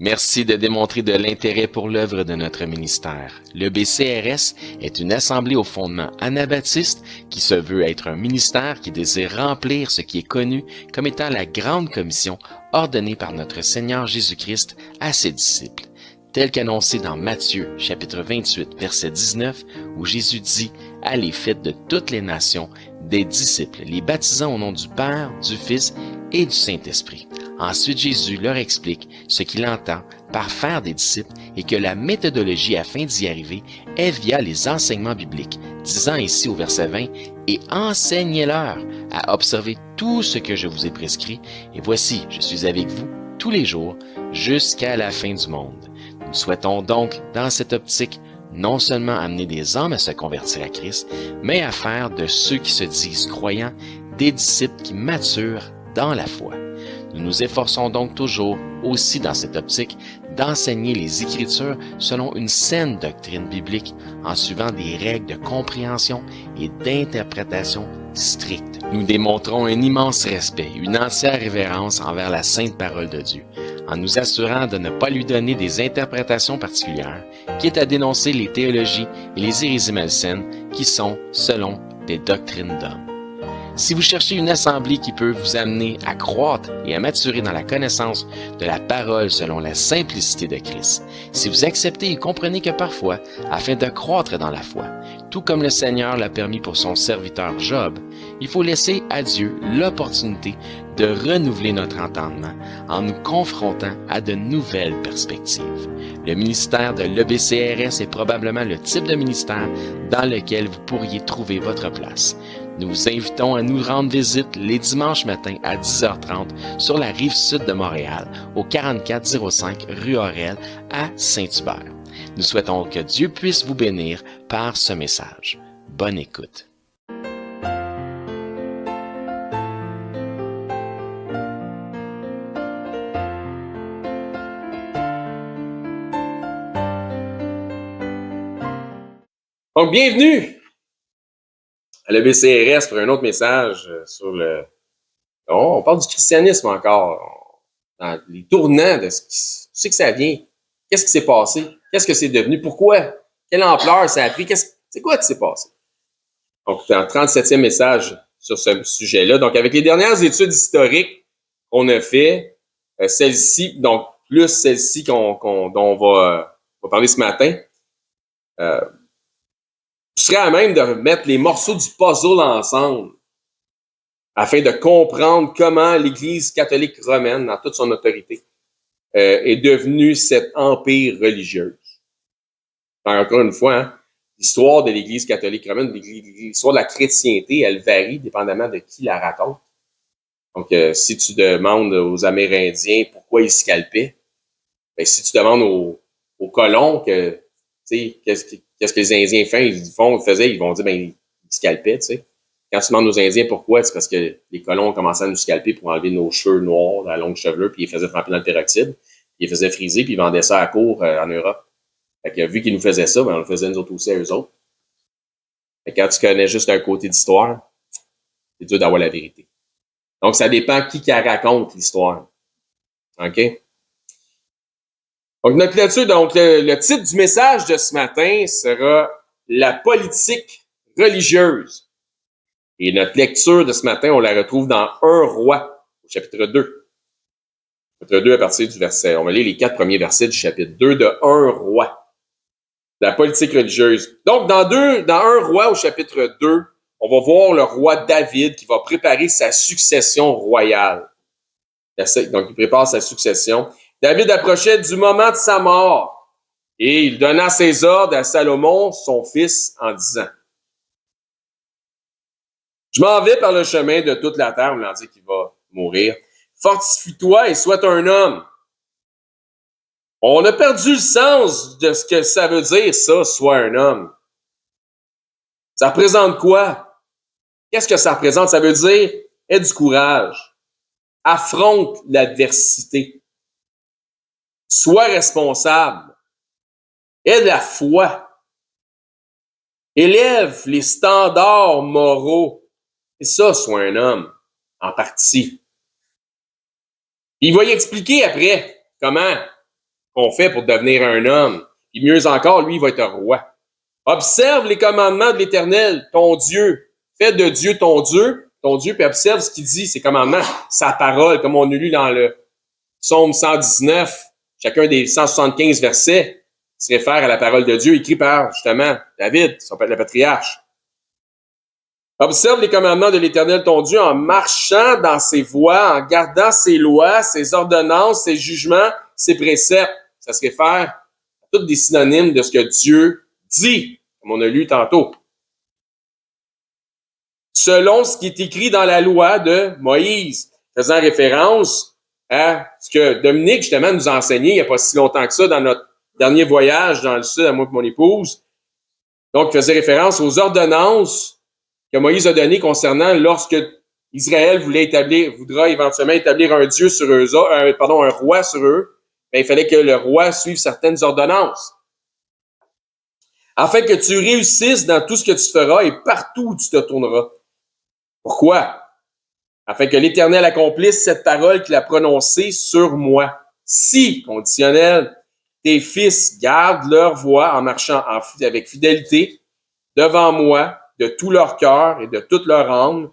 Merci de démontrer de l'intérêt pour l'œuvre de notre ministère. Le BCRS est une assemblée au fondement anabaptiste qui se veut être un ministère qui désire remplir ce qui est connu comme étant la grande commission ordonnée par notre Seigneur Jésus-Christ à ses disciples, tel qu'annoncé dans Matthieu chapitre 28 verset 19 où Jésus dit « Allez, faites de toutes les nations des disciples, les baptisant au nom du Père, du Fils et du Saint-Esprit. » Ensuite, Jésus leur explique ce qu'il entend par faire des disciples et que la méthodologie afin d'y arriver est via les enseignements bibliques, disant ici au verset 20 « Et enseignez-leur à observer tout ce que je vous ai prescrit, et voici, je suis avec vous tous les jours jusqu'à la fin du monde. » Nous souhaitons donc, dans cette optique, non seulement amener des hommes à se convertir à Christ, mais à faire de ceux qui se disent croyants des disciples qui maturent dans la foi. Nous nous efforçons donc toujours, aussi dans cette optique, d'enseigner les Écritures selon une saine doctrine biblique, en suivant des règles de compréhension et d'interprétation strictes. Nous démontrons un immense respect, une entière révérence envers la sainte parole de Dieu, en nous assurant de ne pas lui donner des interprétations particulières, quitte à dénoncer les théologies et les hérésies malsaines qui sont, selon, des doctrines d'hommes. Si vous cherchez une assemblée qui peut vous amener à croître et à maturer dans la connaissance de la parole selon la simplicité de Christ, si vous acceptez et comprenez que parfois, afin de croître dans la foi, tout comme le Seigneur l'a permis pour son serviteur Job, il faut laisser à Dieu l'opportunité de renouveler notre entendement en nous confrontant à de nouvelles perspectives. Le ministère de l'EBCRS est probablement le type de ministère dans lequel vous pourriez trouver votre place. Nous vous invitons à nous rendre visite les dimanches matins à 10h30 sur la rive sud de Montréal, au 4405 rue Aurel à Saint-Hubert. Nous souhaitons que Dieu puisse vous bénir par ce message. Bonne écoute. Donc, bienvenue à l'EBCRS pour un autre message sur le... On parle du christianisme encore, dans les tournants de ce que ça vient. Qu'est-ce qui s'est passé? Qu'est-ce que c'est devenu? Pourquoi? Quelle ampleur ça a pris? C'est quoi qui s'est passé? Donc, c'est un 37e message sur ce sujet-là. Donc, avec les dernières études historiques qu'on a fait, celle-ci, donc plus celle-ci dont on va parler ce matin, je serais à même de remettre les morceaux du puzzle ensemble afin de comprendre comment l'Église catholique romaine, dans toute son autorité, est devenue cet empire religieuse. Encore une fois, hein, l'histoire de l'Église catholique romaine, l'histoire de la chrétienté, elle varie dépendamment de qui la raconte. Donc, si tu demandes aux Amérindiens pourquoi ils scalpaient, ben, si tu demandes aux colons que, tu sais, qu'est-ce que les Indiens faisaient, ils vont dire, ben, ils scalpaient, tu sais. Quand tu demandes aux Indiens pourquoi, c'est parce que les colons ont commencé à nous scalper pour enlever nos cheveux noirs, la longue chevelure, puis ils les faisaient tremper dans le peroxyde, puis ils les faisaient friser, puis ils vendaient ça à court en Europe. Fait que vu qu'ils nous faisaient ça, ben, on le faisait nous autres aussi à eux autres. Fait que quand tu connais juste un côté d'histoire, c'est dur d'avoir la vérité. Donc, ça dépend qui raconte l'histoire. OK? Donc, le titre du message de ce matin sera « La politique religieuse ». Et notre lecture de ce matin, on la retrouve dans 1 Roi, au chapitre 2. Chapitre 2 à partir du verset, on va lire les 4 premiers versets du chapitre 2 de 1 Roi. La politique religieuse. Donc, dans 1 Roi, au chapitre 2, on va voir le roi David qui va préparer sa succession royale. Donc, il prépare sa succession. David approchait du moment de sa mort et il donna ses ordres à Salomon, son fils, en disant « Je m'en vais par le chemin de toute la terre, voulant dire qu'il va mourir. Fortifie-toi et sois un homme. » On a perdu le sens de ce que ça veut dire, ça, sois un homme. Ça représente quoi? Qu'est-ce que ça représente? Ça veut dire, aie du courage. Affronte l'adversité. Sois responsable. Aie de la foi. Élève les standards moraux. Et ça, sois un homme, en partie. Il va y expliquer après comment qu'on fait pour devenir un homme. Et mieux encore, lui, il va être roi. Observe les commandements de l'Éternel, ton Dieu. Fais de Dieu, puis observe ce qu'il dit, ses commandements, sa parole, comme on a lu dans le Psaume 119, chacun des 175 versets se réfère à la parole de Dieu, écrit par, justement, David, son père, le patriarche. Observe les commandements de l'Éternel, ton Dieu, en marchant dans ses voies, en gardant ses lois, ses ordonnances, ses jugements, ses préceptes. Ça se réfère à tous des synonymes de ce que Dieu dit, comme on a lu tantôt. Selon ce qui est écrit dans la loi de Moïse, faisant référence à ce que Dominique, justement, nous a enseigné il n'y a pas si longtemps que ça dans notre dernier voyage dans le sud, à moi et mon épouse. Donc, il faisait référence aux ordonnances que Moïse a données concernant lorsque Israël voudra éventuellement établir un Dieu sur eux, un roi sur eux, bien, il fallait que le roi suive certaines ordonnances. Afin que tu réussisses dans tout ce que tu feras et partout où tu te tourneras. Pourquoi? Afin que l'Éternel accomplisse cette parole qu'il a prononcée sur moi. Si, conditionnel, tes fils gardent leur voie en marchant avec fidélité devant moi, de tout leur cœur et de toute leur âme,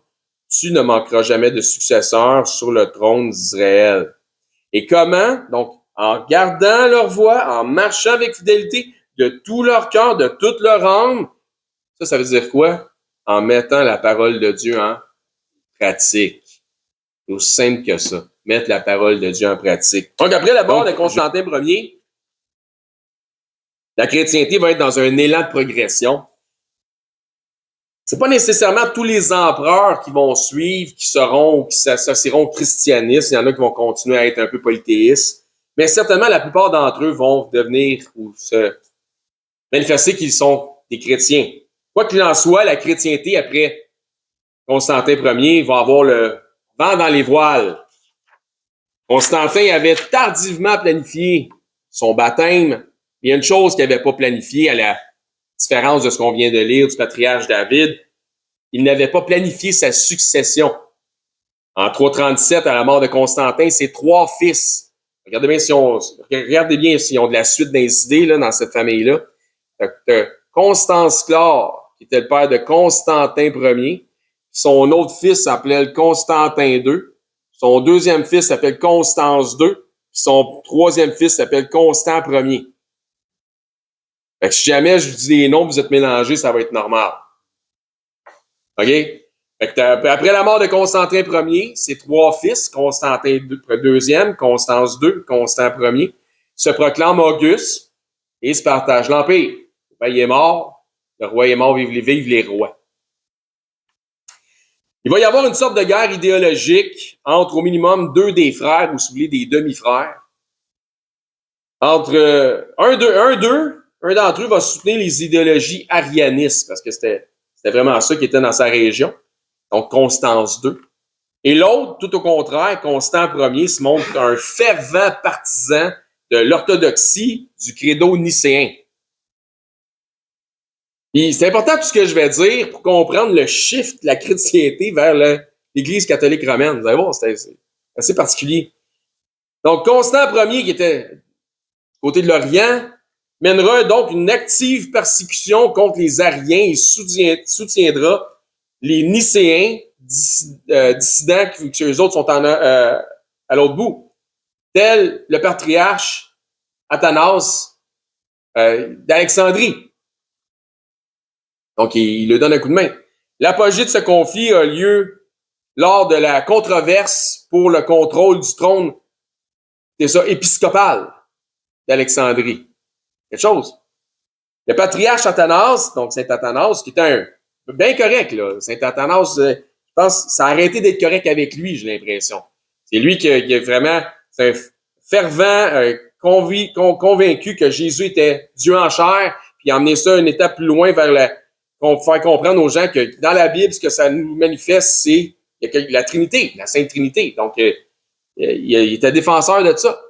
tu ne manqueras jamais de successeurs sur le trône d'Israël. Et comment? Donc, en gardant leur voie, en marchant avec fidélité de tout leur cœur, de toute leur âme. Ça veut dire quoi? En mettant la parole de Dieu en pratique. C'est aussi simple que ça. Mettre la parole de Dieu en pratique. Donc, après la mort de Constantin Ier, la chrétienté va être dans un élan de progression. C'est pas nécessairement tous les empereurs qui vont suivre, qui s'associeront au christianisme. Il y en a qui vont continuer à être un peu polythéistes. Mais certainement, la plupart d'entre eux vont devenir ou se manifester qu'ils sont des chrétiens. Quoi qu'il en soit, la chrétienté, après Constantin Ier, va avoir le vent dans les voiles. Constantin avait tardivement planifié son baptême. Il y a une chose qu'il n'avait pas planifiée, à la différence de ce qu'on vient de lire du patriarche David. Il n'avait pas planifié sa succession. En 337, à la mort de Constantin, ses 3 fils. Regardez bien s'ils ont de la suite des idées là, dans cette famille-là. Constance Chlore, qui était le père de Constantin Ier. Son autre fils s'appelait le Constantin II. Son deuxième fils s'appelle Constance II. Son troisième fils s'appelle Constant Ier. Fait que si jamais je vous dis les noms, vous êtes mélangés, ça va être normal. OK? Fait que après la mort de Constantin Ier, ses 3 fils, Constantin II, Constance II, Constant Ier, se proclament Auguste et se partagent l'Empire. Ben, il est mort, le roi est mort, vive les rois. Il va y avoir une sorte de guerre idéologique entre au minimum 2 des frères, ou si vous voulez, des demi-frères. Entre un d'entre eux va soutenir les idéologies arianistes, parce que c'était vraiment ça qui était dans sa région. Donc, Constance II. Et l'autre, tout au contraire, Constant Ier, se montre un fervent partisan de l'orthodoxie du credo nicéen. Et c'est important tout ce que je vais dire pour comprendre le shift de la chrétienté vers l'Église catholique romaine. Vous allez voir, c'est assez particulier. Donc, Constant Ier, qui était du côté de l'Orient, mènera donc une active persécution contre les Ariens et soutiendra les Nicéens dissidents qui eux autres sont à l'autre bout, tel le patriarche Athanase d'Alexandrie. Donc, il lui donne un coup de main. L'apogée de ce conflit a lieu lors de la controverse pour le contrôle du trône, c'est ça, épiscopal d'Alexandrie. Quelque chose. Le patriarche Athanase, donc Saint Athanase, qui est bien correct, là. Saint Athanase, je pense, ça a arrêté d'être correct avec lui, j'ai l'impression. C'est lui qui est vraiment, c'est un fervent, convaincu que Jésus était Dieu en chair, puis emmener ça une étape plus loin vers faire comprendre aux gens que dans la Bible, ce que ça nous manifeste, c'est la Trinité, la Sainte Trinité. Donc, il était défenseur de ça.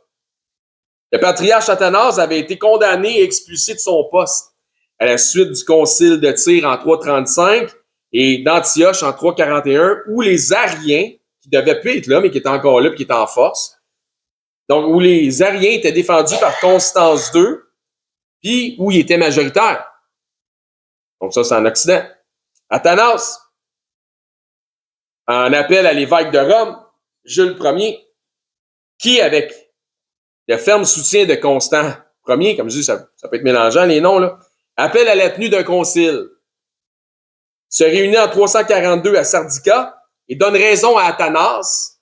Le patriarche Athanase avait été condamné et expulsé de son poste à la suite du concile de Tyr en 335 et d'Antioche en 341, où les Ariens, qui devaient plus être là, mais qui étaient encore là et qui étaient en force, Donc, où les Ariens étaient défendus par Constance II, puis où ils étaient majoritaires. Donc ça, c'est en Occident. Athanas, en appel à l'évêque de Rome, Jules Ier, qui, avec le ferme soutien de Constant Ier, comme je dis, ça peut être mélangeant les noms, là, appelle à la tenue d'un concile, se réunit en 342 à Sardica et donne raison à Athanas,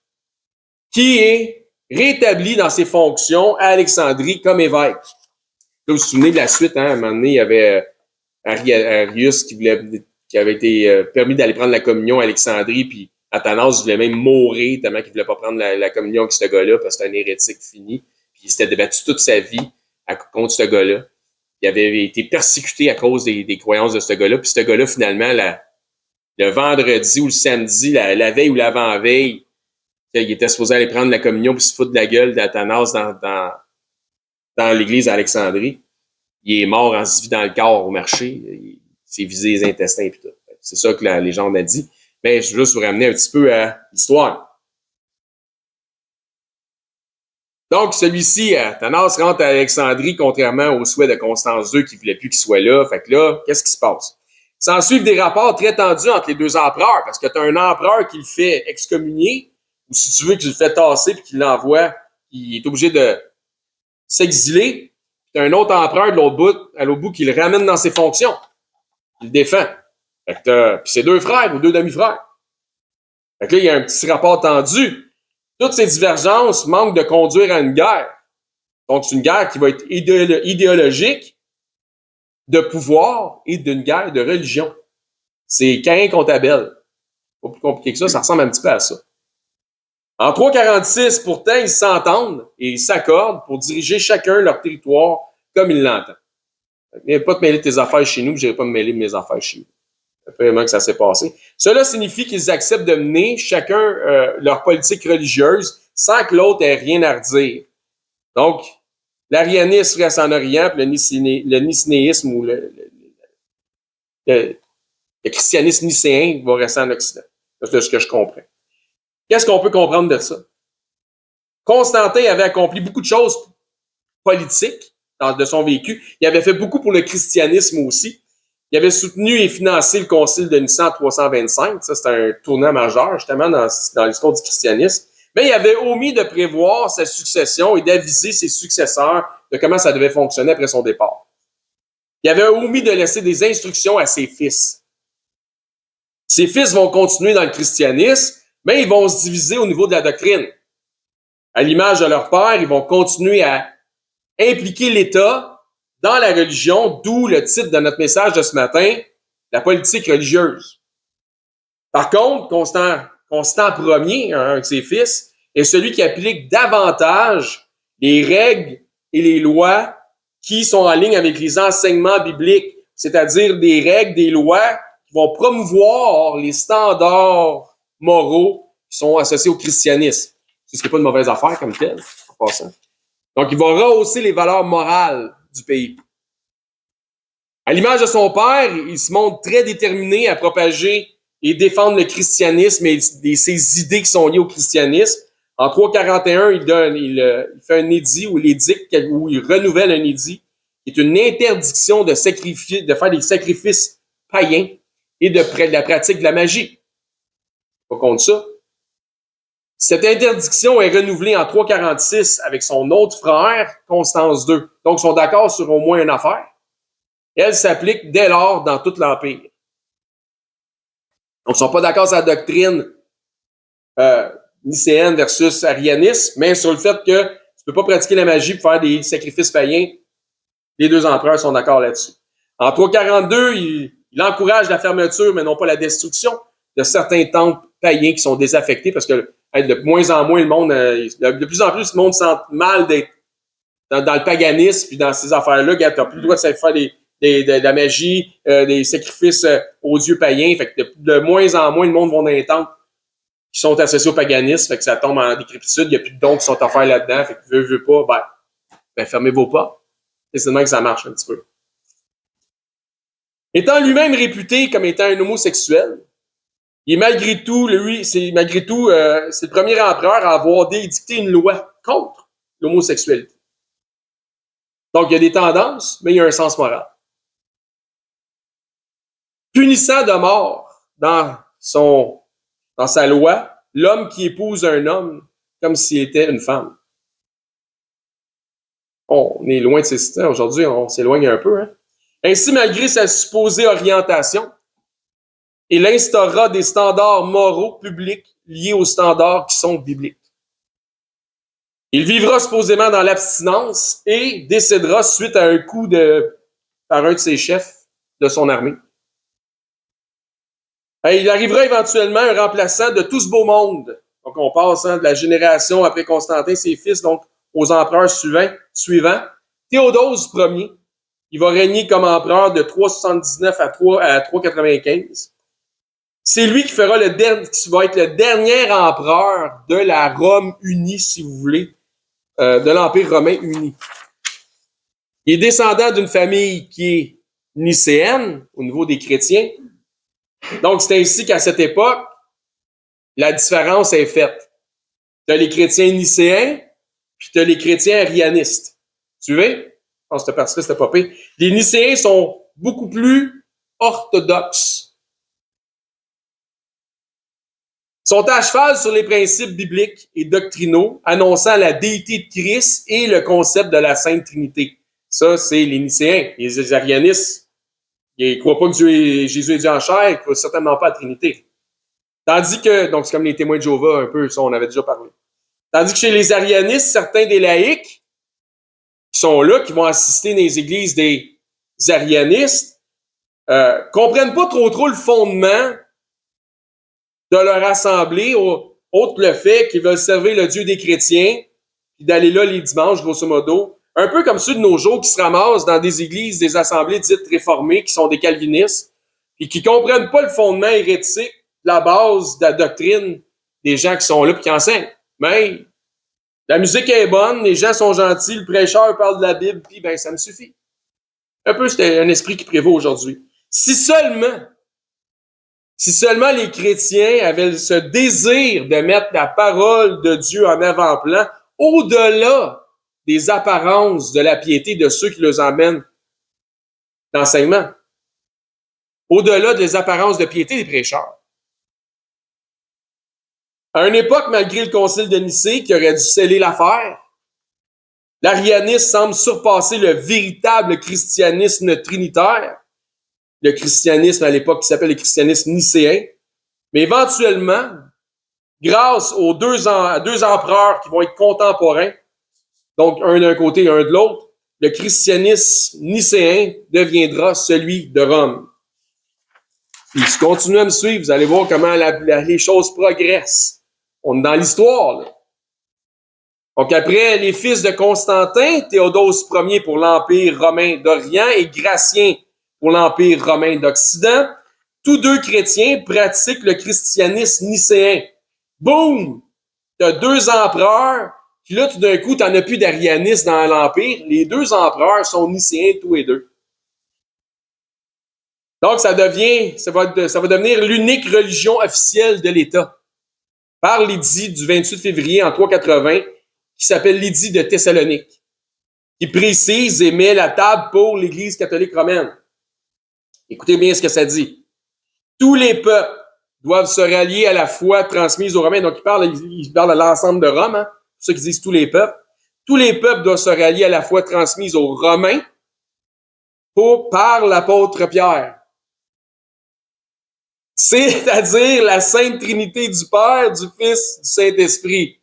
qui est rétabli dans ses fonctions à Alexandrie comme évêque. Là, vous vous souvenez de la suite, hein, à un moment donné, il y avait Arius qui avait été permis d'aller prendre la communion à Alexandrie, puis Athanas voulait même mourir tellement qu'il voulait pas prendre la communion avec ce gars-là parce que c'était un hérétique fini. Puis il s'était débattu toute sa vie contre ce gars-là. Il avait été persécuté à cause des croyances de ce gars-là. Puis ce gars-là, finalement, le vendredi ou le samedi, la veille ou l'avant-veille, il était supposé aller prendre la communion puis se foutre de la gueule d'Athanas dans l'église d'Alexandrie. Il est mort en se vidant le corps au marché. Il s'est visé les intestins et tout. C'est ça que la légende a dit. Mais je veux juste vous ramener un petit peu à l'histoire. Donc, celui-ci, Athanas rentre à Alexandrie, contrairement au souhait de Constance II qui voulait plus qu'il soit là. Fait que là, qu'est-ce qui se passe? S'en suivent des rapports très tendus entre les deux empereurs, parce que tu as un empereur qui le fait excommunier, ou si tu veux, qui le fait tasser puis qui l'envoie, qui est obligé de s'exiler. Tu as un autre empereur de l'autre bout qui le ramène dans ses fonctions. Il le défend. Fait que puis c'est deux frères ou deux demi-frères. Fait que là, il y a un petit rapport tendu. Toutes ces divergences manquent de conduire à une guerre. Donc, c'est une guerre qui va être idéologique, de pouvoir et d'une guerre de religion. C'est Caïn contre Abel. Pas plus compliqué que ça, ça ressemble un petit peu à ça. En 346, pourtant, ils s'entendent et ils s'accordent pour diriger chacun leur territoire comme ils l'entendent. Viens pas te mêler de tes affaires chez nous, je n'irai pas me mêler de mes affaires chez vous. C'est vraiment que ça s'est passé. Cela signifie qu'ils acceptent de mener chacun leur politique religieuse sans que l'autre ait rien à redire. Donc, l'arianisme reste en Orient, puis le nicénisme ou le christianisme nicéen va rester en Occident. C'est ce que je comprends. Qu'est-ce qu'on peut comprendre de ça? Constantin avait accompli beaucoup de choses politiques de son vécu. Il avait fait beaucoup pour le christianisme aussi. Il avait soutenu et financé le concile de Nicée en 325. Ça, c'est un tournant majeur, justement, dans l'histoire du christianisme. Mais il avait omis de prévoir sa succession et d'aviser ses successeurs de comment ça devait fonctionner après son départ. Il avait omis de laisser des instructions à ses fils. Ses fils vont continuer dans le christianisme, mais ils vont se diviser au niveau de la doctrine. À l'image de leur père, ils vont continuer à impliquer l'État dans la religion, d'où le titre de notre message de ce matin, la politique religieuse. Par contre, Constant Ier, un de ses fils, est celui qui applique davantage les règles et les lois qui sont en ligne avec les enseignements bibliques, c'est-à-dire des règles, des lois qui vont promouvoir les standards moraux qui sont associés au christianisme. Ce n'est pas une mauvaise affaire comme telle, en passant. Donc, il va rehausser les valeurs morales du pays. À l'image de son père, il se montre très déterminé à propager et défendre le christianisme et ses idées qui sont liées au christianisme. En 341, il fait un édit ou l'édicte où il renouvelle un édit qui est une interdiction de faire des sacrifices païens et de la pratique de la magie. Pas contre ça. Cette interdiction est renouvelée en 346 avec son autre frère, Constance II. Donc, ils sont d'accord sur au moins une affaire. Elle s'applique dès lors dans tout l'Empire. Donc, ils ne sont pas d'accord sur la doctrine nicéenne versus arianisme, mais sur le fait que tu ne peux pas pratiquer la magie pour faire des sacrifices païens. Les deux empereurs sont d'accord là-dessus. En 342, il encourage la fermeture, mais non pas la destruction de certains temples païens qui sont désaffectés parce que de moins en moins, le monde, de plus en plus, le monde sent mal d'être dans le paganisme puis dans ces affaires-là. Tu n'as plus le droit de faire de la magie, des sacrifices aux dieux païens. Fait que de moins en moins, le monde va dans les temples qui sont associés au paganisme. Fait que ça tombe en décrépitude. Il n'y a plus de dons qui sont offerts là-dedans. Fait que veut pas, fermez vos portes. C'est de même que ça marche un petit peu. Étant lui-même réputé comme étant un homosexuel, il est c'est le premier empereur à avoir dicté une loi contre l'homosexualité. Donc, il y a des tendances, mais il y a un sens moral. Punissant de mort dans sa loi l'homme qui épouse un homme comme s'il était une femme. On est loin de ces systèmes. Aujourd'hui, on s'éloigne un peu. Hein? Ainsi, malgré sa supposée orientation, il instaura des standards moraux publics liés aux standards qui sont bibliques. Il vivra supposément dans l'abstinence et décédera suite à un coup par un de ses chefs de son armée. Et il arrivera éventuellement un remplaçant de tout ce beau monde. Donc, on passe de la génération après Constantin, ses fils, donc aux empereurs suivants. Théodose Ier, il va régner comme empereur de 379 à 395. C'est lui qui qui va être le dernier empereur de la Rome unie, si vous voulez, de l'Empire romain uni. Il est descendant d'une famille qui est nicéenne au niveau des chrétiens. Donc, c'est ainsi qu'à cette époque, la différence est faite. Tu as les chrétiens nicéens, puis tu as les chrétiens arianistes. Tu vois? Je pense que cette partie-là, c'était pas pire. Les nicéens sont beaucoup plus orthodoxes. Ils sont à cheval sur les principes bibliques et doctrinaux, annonçant la déité de Christ et le concept de la Sainte Trinité. Ça, c'est les nicéens. Les arianistes, ils ne croient pas que Jésus est Dieu en chair, ils ne croient certainement pas à la Trinité. Tandis que, donc c'est comme les témoins de Jéhovah, un peu, ça on avait déjà parlé. Tandis que chez les arianistes, certains des laïcs qui sont là, qui vont assister dans les églises des arianistes, comprennent pas trop le fondement de leur assemblée, autre le fait qu'ils veulent servir le Dieu des chrétiens, puis d'aller là les dimanches, grosso modo. Un peu comme ceux de nos jours qui se ramassent dans des églises, des assemblées dites réformées, qui sont des calvinistes, et qui comprennent pas le fondement hérétique, la base de la doctrine des gens qui sont là et qui enseignent. Mais la musique est bonne, les gens sont gentils, le prêcheur parle de la Bible, puis ben ça me suffit. Un peu, c'est un esprit qui prévaut aujourd'hui. Si seulement les chrétiens avaient ce désir de mettre la parole de Dieu en avant-plan, au-delà des apparences de la piété de ceux qui les emmènent d'enseignement, au-delà des apparences de piété des prêcheurs. À une époque, malgré le concile de Nicée qui aurait dû sceller l'affaire, l'arianisme semble surpasser le véritable christianisme trinitaire, le christianisme à l'époque qui s'appelle le christianisme nicéen, mais éventuellement, grâce aux deux empereurs qui vont être contemporains, donc un d'un côté et un de l'autre, le christianisme nicéen deviendra celui de Rome. Puis, si vous continuez à me suivre, vous allez voir comment les choses progressent. On est dans l'histoire, là. Donc, après les fils de Constantin, Théodose Ier pour l'Empire romain d'Orient et Gratien pour l'Empire romain d'Occident, tous deux chrétiens pratiquent le christianisme nicéen. Boum! Tu as deux empereurs, puis là, tout d'un coup, tu n'en as plus d'arianistes dans l'Empire. Les deux empereurs sont nicéens tous les deux. Donc, ça va devenir l'unique religion officielle de l'État. Par l'édit du 28 février en 380, qui s'appelle l'édit de Thessalonique, qui précise et met la table pour l'Église catholique romaine. Écoutez bien ce que ça dit. Tous les peuples doivent se rallier à la foi transmise aux Romains. Donc, il parle de l'ensemble de Rome, hein? C'est ça qu'ils disent tous les peuples. Tous les peuples doivent se rallier à la foi transmise aux Romains par l'apôtre Pierre. C'est-à-dire la Sainte Trinité du Père, du Fils, du Saint-Esprit.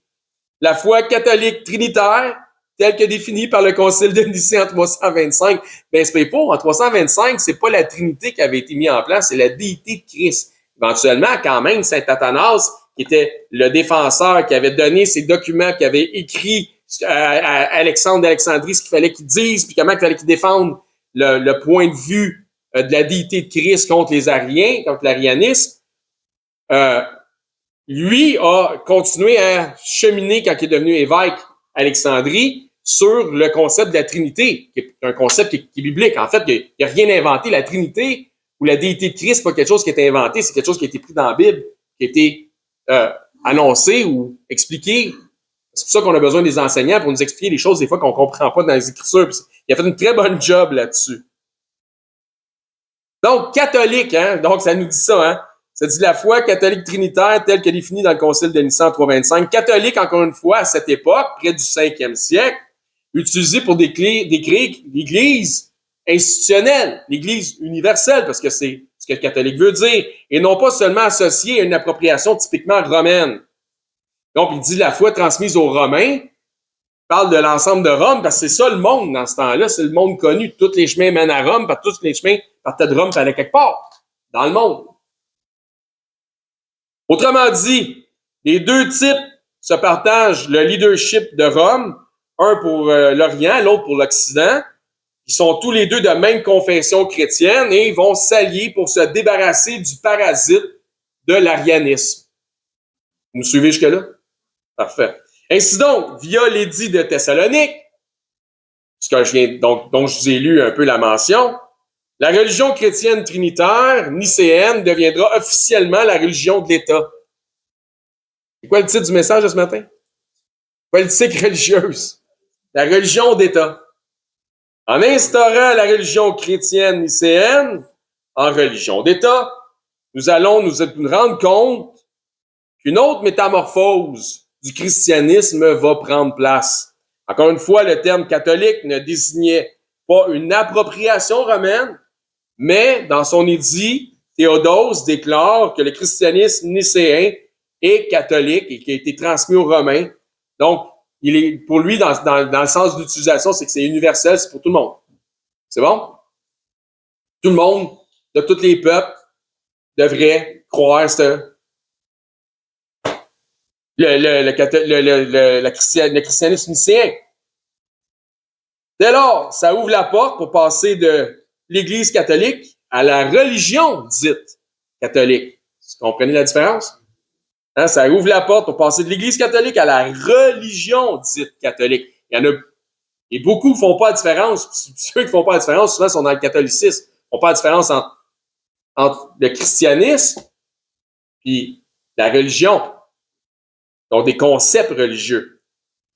La foi catholique trinitaire, telle que définie par le Concile de Nicée en 325. Ben, c'est pas, en 325, c'est pas la Trinité qui avait été mise en place, c'est la déité de Christ. Éventuellement, quand même, Saint Athanase, qui était le défenseur, qui avait donné ses documents, qui avait écrit à Alexandre d'Alexandrie ce qu'il fallait qu'il dise, puis comment il fallait qu'il défende le point de vue de la déité de Christ contre les Ariens, contre l'arianisme, lui a continué à cheminer quand il est devenu évêque à Alexandrie sur le concept de la Trinité, qui est un concept qui est biblique. En fait, il n'a rien inventé. La Trinité ou la déité de Christ, c'est pas quelque chose qui a été inventé, c'est quelque chose qui a été pris dans la Bible, qui a été annoncé ou expliqué C'est pour ça qu'on a besoin des enseignants pour nous expliquer les choses des fois qu'on ne comprend pas dans les Écritures. Il a fait une très bonne job là-dessus. Donc, catholique, hein? Donc, ça nous dit ça, hein? Ça dit la foi catholique trinitaire telle que définie dans le Concile de Nicée en 325. Catholique, encore une fois, à cette époque, près du 5e siècle, utilisée pour décrire l'Église institutionnelle, l'Église universelle, parce que c'est ce que le catholique veut dire, et non pas seulement associée à une appropriation typiquement romaine. Donc, il dit la foi transmise aux Romains, parle de l'ensemble de Rome, parce que c'est ça le monde dans ce temps-là, c'est le monde connu. Tous les chemins mènent à Rome, parce que tous les chemins partaient de Rome, ça allait quelque part, dans le monde. Autrement dit, les deux types se partagent le leadership de Rome, un pour l'Orient, l'autre pour l'Occident. Ils sont tous les deux de même confession chrétienne et ils vont s'allier pour se débarrasser du parasite de l'arianisme. Vous me suivez jusque-là? Parfait. Ainsi donc, via l'édit de Thessalonique, ce que dont je vous ai lu un peu la mention, la religion chrétienne trinitaire nicéenne deviendra officiellement la religion de l'État. C'est quoi le titre du message de ce matin? Politique religieuse. La religion d'État. En instaurant la religion chrétienne nicéenne en religion d'État, nous allons nous rendre compte qu'une autre métamorphose du christianisme va prendre place. Encore une fois, le terme catholique ne désignait pas une appropriation romaine, mais dans son édit, Théodose déclare que le christianisme nicéen est catholique et qui a été transmis aux Romains. Donc, il est, pour lui, dans le sens d'utilisation, c'est que c'est universel, c'est pour tout le monde. C'est bon? Tout le monde, de tous les peuples, devrait croire le christianisme nicéen. Dès lors, ça ouvre la porte pour passer de l'Église catholique à la religion dite catholique. Vous comprenez la différence? Hein, ça ouvre la porte pour passer de l'Église catholique à la religion dite catholique. Il y en a, et beaucoup ne font pas la différence. Ceux qui ne font pas la différence, souvent, sont dans le catholicisme. Ils ne font pas la différence entre le christianisme et la religion. Donc, des concepts religieux.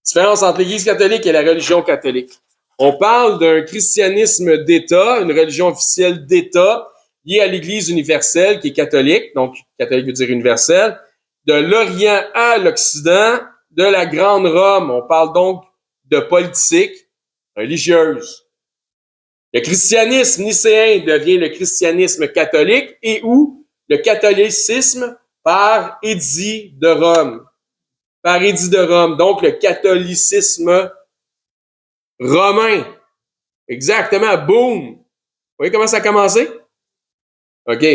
Différence entre l'Église catholique et la religion catholique. On parle d'un christianisme d'État, une religion officielle d'État, liée à l'Église universelle, qui est catholique, donc catholique veut dire universelle, de l'Orient à l'Occident, de la Grande Rome. On parle donc de politique religieuse. Le christianisme nicéen devient le christianisme catholique et ou le catholicisme par édit de Rome. Par édit de Rome, donc le catholicisme romain. Exactement, boum! Vous voyez comment ça a commencé? OK.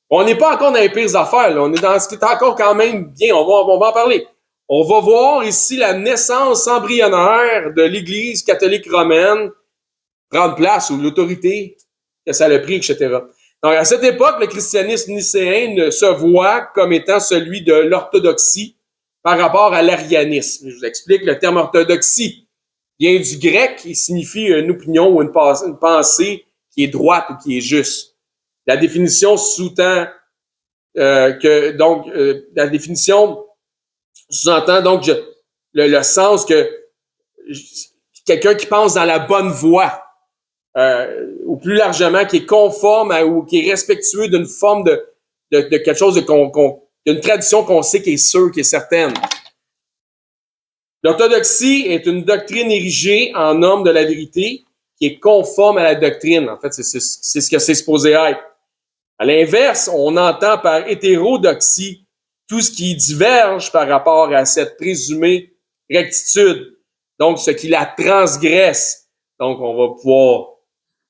On n'est pas encore dans les pires affaires, là. On est dans ce qui est encore quand même bien. On va en parler. On va voir ici la naissance embryonnaire de l'Église catholique romaine prendre place, ou l'autorité que ça a pris, etc. Donc, à cette époque, le christianisme nicéen se voit comme étant celui de l'orthodoxie par rapport à l'arianisme. Je vous explique, le terme orthodoxie vient du grec et signifie une opinion ou une pensée qui est droite ou qui est juste. La définition sous-tend la définition sous-entend donc le sens que quelqu'un qui pense dans la bonne voie, ou plus largement qui est conforme ou qui est respectueux d'une forme de quelque chose d'une tradition qu'on sait qui est sûre, qui est certaine. L'orthodoxie est une doctrine érigée en norme de la vérité qui est conforme à la doctrine. En fait, c'est ce que c'est supposé être. À l'inverse, on entend par hétérodoxie tout ce qui diverge par rapport à cette présumée rectitude. Donc, ce qui la transgresse. Donc, on va pouvoir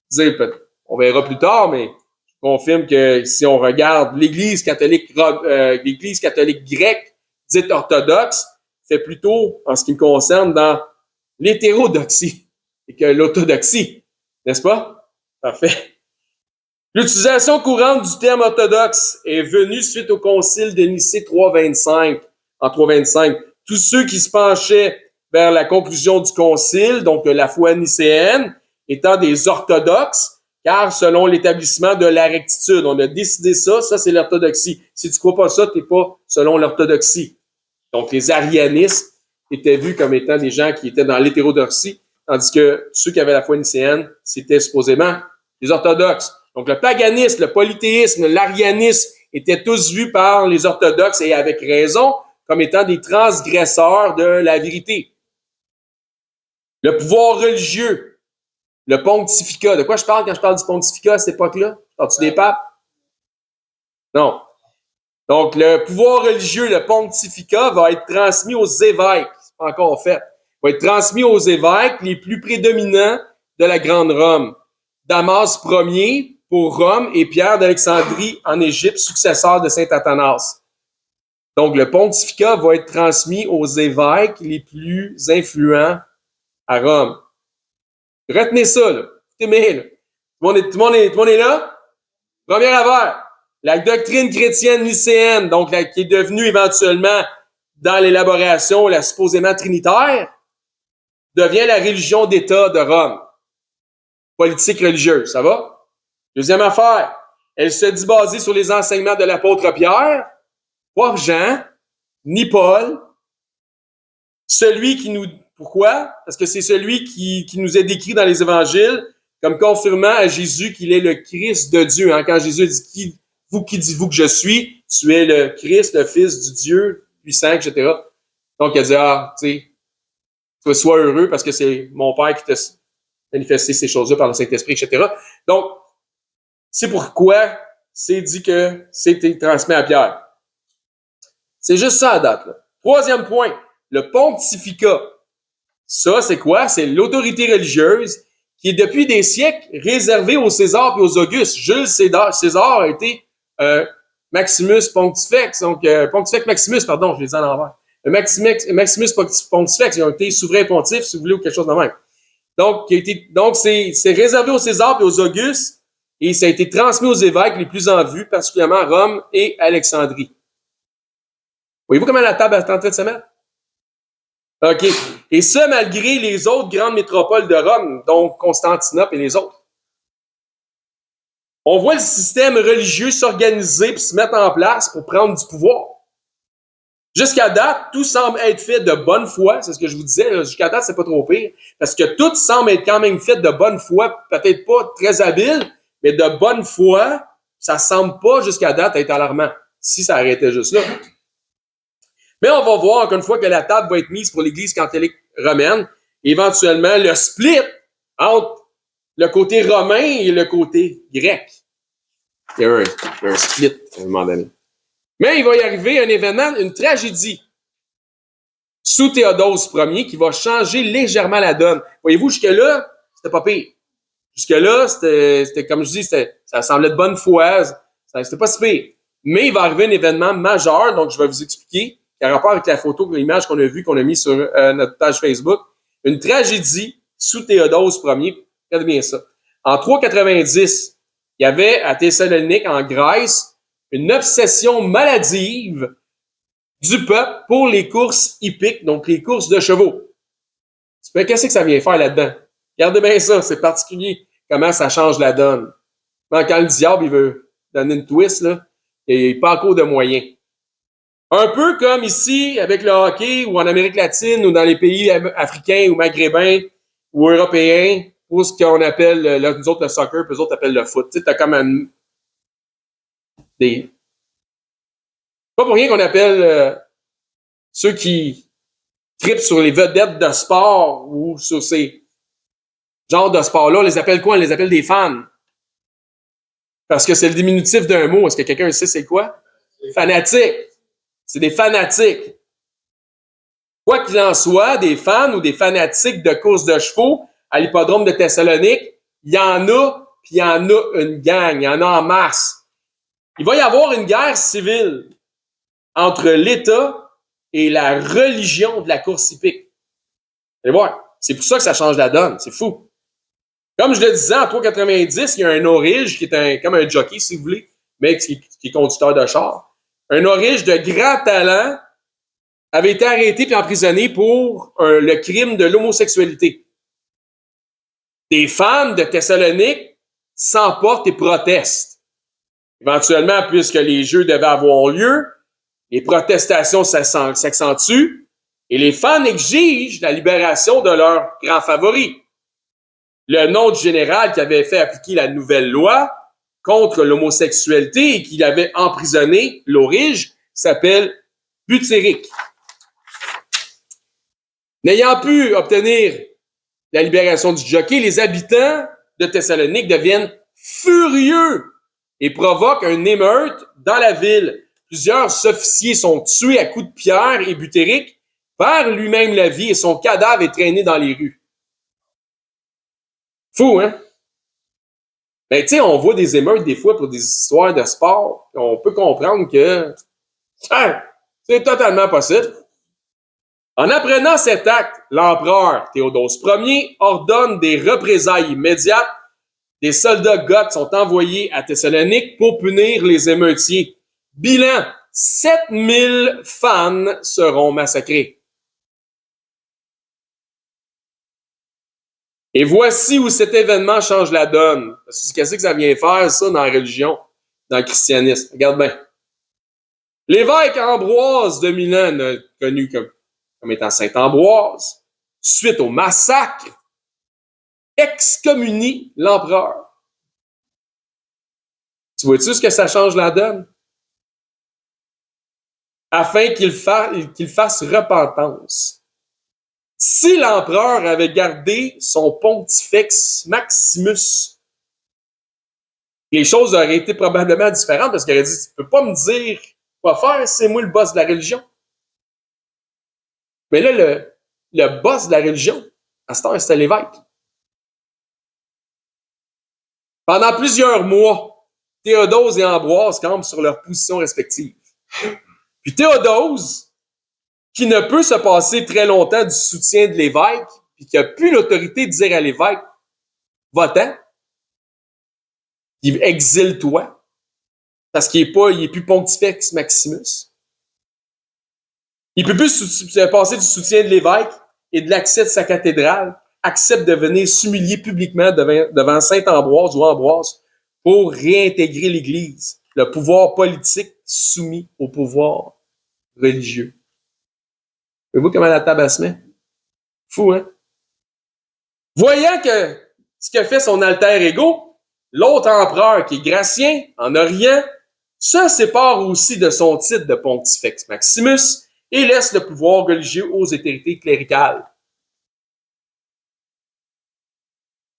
dire, on verra plus tard, mais je confirme que si on regarde l'Église catholique grecque, dite orthodoxe, fait plutôt, en ce qui me concerne, dans l'hétérodoxie et que l'orthodoxie. N'est-ce pas? Parfait. L'utilisation courante du terme orthodoxe est venue suite au concile de Nicée en 325. Tous ceux qui se penchaient vers la conclusion du concile, donc de la foi nicéenne, étant des orthodoxes, car selon l'établissement de la rectitude, on a décidé ça c'est l'orthodoxie. Si tu crois pas ça, t'es pas selon l'orthodoxie. Donc les arianistes étaient vus comme étant des gens qui étaient dans l'hétérodoxie, tandis que ceux qui avaient la foi nicéenne, c'était supposément les orthodoxes. Donc le paganisme, le polythéisme, l'arianisme étaient tous vus par les orthodoxes, et avec raison, comme étant des transgresseurs de la vérité. Le pouvoir religieux, le pontificat. De quoi je parle quand je parle du pontificat à cette époque-là? Parles-tu des papes? Non. Donc, le pouvoir religieux, le pontificat, va être transmis aux évêques. C'est pas encore fait. Va être transmis aux évêques les plus prédominants de la Grande Rome. Damas Ier pour Rome et Pierre d'Alexandrie en Égypte, successeur de saint Athanas. Donc, le pontificat va être transmis aux évêques les plus influents à Rome. Retenez ça, là. Écoutez, là. Tout le monde est là? Première affaire. La doctrine chrétienne nicéenne, donc qui est devenue éventuellement, dans l'élaboration, la supposément trinitaire, devient la religion d'État de Rome. Politique religieuse, ça va? Deuxième affaire, elle se dit basée sur les enseignements de l'apôtre Pierre, pas Jean, ni Paul, celui qui nous... Pourquoi? Parce que c'est celui qui nous est décrit dans les évangiles comme confirmant à Jésus qu'il est le Christ de Dieu. Hein? Quand Jésus dit qui dites-vous que je suis? Tu es le Christ, le Fils du Dieu puissant, etc. Donc, il a dit, tu sois heureux parce que c'est mon Père qui t'a manifesté ces choses-là par le Saint-Esprit, etc. Donc, c'est pourquoi c'est dit que c'était transmis à Pierre. C'est juste ça à date, là. Troisième point, le pontificat. Ça, c'est quoi? C'est l'autorité religieuse qui est depuis des siècles réservée aux Césars et aux Augustes. Jules César a été Maximus Pontifex, donc Pontifex Maximus, pardon, je l'ai dit à l'envers. Maximus Pontifex, ils ont été souverains pontifs, si vous voulez, ou quelque chose de même. Donc, c'est réservé aux Césars et aux Augustes, et ça a été transmis aux évêques les plus en vue, particulièrement Rome et Alexandrie. Voyez-vous comment la table est en train de se mettre? OK. Et ça, malgré les autres grandes métropoles de Rome, donc Constantinople et les autres. On voit le système religieux s'organiser et se mettre en place pour prendre du pouvoir. Jusqu'à date, tout semble être fait de bonne foi. C'est ce que je vous disais. Jusqu'à date, c'est pas trop pire. Parce que tout semble être quand même fait de bonne foi. Peut-être pas très habile, mais de bonne foi. Ça semble pas jusqu'à date être alarmant. Si ça arrêtait juste là. Mais on va voir, encore une fois, que la table va être mise pour l'Église catholique romaine. Éventuellement, le split entre le côté romain et le côté grec. Il y a un split à un moment donné. Mais il va y arriver un événement, une tragédie, sous Théodose Ier, qui va changer légèrement la donne. Voyez-vous, jusque-là, c'était pas pire. Jusque-là, c'était comme je dis, ça semblait de bonne foi. C'était pas si pire. Mais il va arriver un événement majeur, donc je vais vous expliquer, qui a rapport avec la photo, l'image qu'on a vue, qu'on a mis sur notre page Facebook. Une tragédie sous Théodose Ier. Regardez bien ça. En 390, il y avait à Thessalonique, en Grèce, une obsession maladive du peuple pour les courses hippiques, donc les courses de chevaux. Qu'est-ce que ça vient faire là-dedans? Regardez bien ça, c'est particulier comment ça change la donne. Quand le diable il veut donner une twist, là, il n'y a pas encore de moyens. Un peu comme ici, avec le hockey, ou en Amérique latine, ou dans les pays africains, ou maghrébins, ou européens, ou ce qu'on appelle, nous autres, le soccer, puis eux autres appellent le foot. Tu sais, t'as comme pas pour rien qu'on appelle ceux qui trippent sur les vedettes de sport, ou sur ces genres de sport-là, on les appelle quoi? On les appelle des fans. Parce que c'est le diminutif d'un mot. Est-ce que quelqu'un sait c'est quoi? Fanatique. C'est des fanatiques. Quoi qu'il en soit, des fans ou des fanatiques de courses de chevaux à l'hippodrome de Thessalonique, il y en a, puis il y en a une gang, il y en a en masse. Il va y avoir une guerre civile entre l'État et la religion de la course hippique. Allez voir, c'est pour ça que ça change la donne, c'est fou. Comme je le disais, en 390, il y a un aurige qui est comme un jockey, si vous voulez, mais qui est conducteur de char. Un aurige de grand talent avait été arrêté puis emprisonné pour le crime de l'homosexualité. Des fans de Thessalonique s'emportent et protestent. Éventuellement, puisque les Jeux devaient avoir lieu, les protestations s'accentuent Et les fans exigent la libération de leur grand favori. Le nom du général qui avait fait appliquer la nouvelle loi contre l'homosexualité et qui avait emprisonné l'Aurige s'appelle Butéric. N'ayant pu obtenir la libération du jockey, les habitants de Thessalonique deviennent furieux et provoquent une émeute dans la ville. Plusieurs officiers sont tués à coups de pierre et Butéric perd lui-même la vie et son cadavre est traîné dans les rues. Fou, hein? Ben, tu sais, on voit des émeutes des fois pour des histoires de sport. On peut comprendre que c'est totalement possible. En apprenant cet acte, l'empereur Théodose Ier ordonne des représailles immédiates. Des soldats goths sont envoyés à Thessalonique pour punir les émeutiers. Bilan, 7000 fans seront massacrés. Et voici où cet événement change la donne. Parce que qu'est-ce que ça vient faire, ça, dans la religion, dans le christianisme? Regarde bien. L'évêque Ambroise de Milan, connu comme étant Saint-Ambroise, suite au massacre, excommunie l'empereur. Tu vois-tu ce que ça change la donne? Afin qu'il fasse repentance. Si l'empereur avait gardé son pontifex Maximus, les choses auraient été probablement différentes parce qu'il aurait dit, tu peux pas me dire quoi faire, c'est moi le boss de la religion. Mais là, le boss de la religion, à cette heure, c'était l'évêque. Pendant plusieurs mois, Théodose et Ambroise campent sur leurs positions respectives. Puis Théodose, qui ne peut se passer très longtemps du soutien de l'évêque, puis qui n'a plus l'autorité de dire à l'évêque, va-t'en, il exile-toi, parce qu'il est plus pontifex Maximus. Il peut plus se passer du soutien de l'évêque et de l'accès de sa cathédrale, accepte de venir s'humilier publiquement devant Saint-Ambroise ou Ambroise pour réintégrer l'Église, le pouvoir politique soumis au pouvoir religieux. Voyez-vous comment la table se met? Fou, hein? Voyant que ce que fait son alter ego, l'autre empereur qui est Gratien, en Orient, se sépare aussi de son titre de pontifex Maximus et laisse le pouvoir religieux aux autorités cléricales.